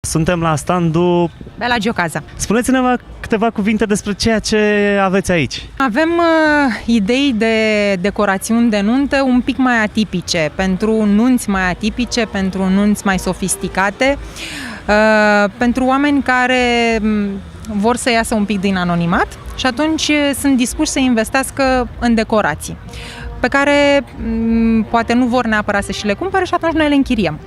Suntem la standul Bela Giocaza. Spuneți-ne câteva cuvinte despre ceea ce aveți aici. Avem idei de decorațiuni de nuntă un pic mai atipice, pentru nunți mai atipice, pentru nunți mai sofisticate, pentru oameni care vor să iasă un pic din anonimat și atunci sunt dispuși să investească în decorații, pe care poate nu vor neapărat să și le cumpere și atunci noi le închiriem.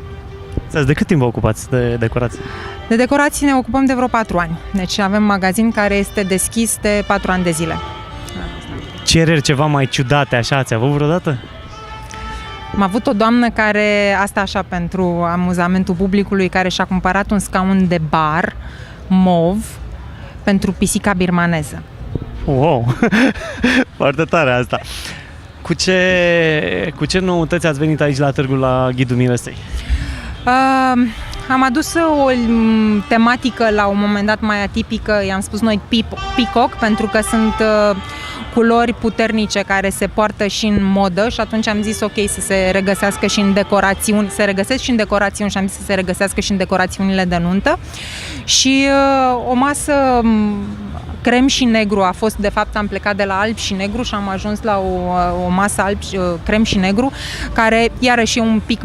De cât timp vă ocupați de decorații? De decorații ne ocupăm de vreo 4 ani. Deci avem magazin care este deschis de 4 ani de zile. Cereri ceva mai ciudate așa ați avut vreodată? Am avut o doamnă care, asta așa pentru amuzamentul publicului, care și-a cumpărat un scaun de bar mov pentru pisica birmaneză. Wow! Foarte tare asta! Cu ce noutăți ați venit aici la târgul la Ghidul Mirestei? Am adus o tematică la un moment dat mai atipică, i-am spus noi peacock, pentru că sunt culori puternice care se poartă și în modă și atunci am zis ok să se regăsească și în decorațiuni, se regăsesc și în decorațiuni și am zis să se regăsească și în decorațiunile de nuntă. Și o masă crem și negru a fost, de fapt am plecat de la alb și negru și am ajuns la o masă crem și negru, care iarăși e un pic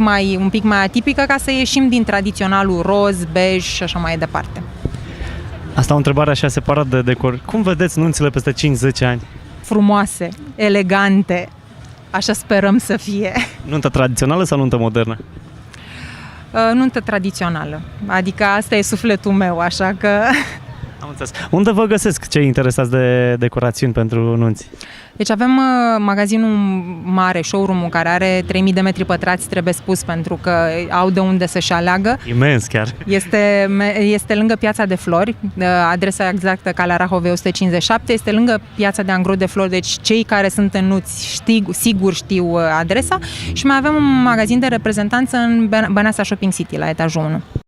mai atipică, ca să ieșim din tradiționalul roz, bej și așa mai departe. Asta o întrebare așa separat de decor. Cum vedeți nunțile peste 5-10 ani? Frumoase, elegante, așa sperăm să fie. Nuntă tradițională sau nuntă modernă? Nuntă tradițională, adică asta e sufletul meu, așa că... Am înțeles. Unde vă găsesc cei interesați de decorațiuni pentru nunți? Deci avem magazinul mare, showroom-ul, care are 3000 de metri pătrați, trebuie spus, pentru că au de unde să-și aleagă. Imens chiar. Este lângă Piața de Flori, adresa exactă Calea Rahovei 157, este lângă Piața de Angro de Flori, deci cei care sunt în nuți sigur știu adresa și mai avem un magazin de reprezentanță în Băneasa Shopping City, la etajul 1.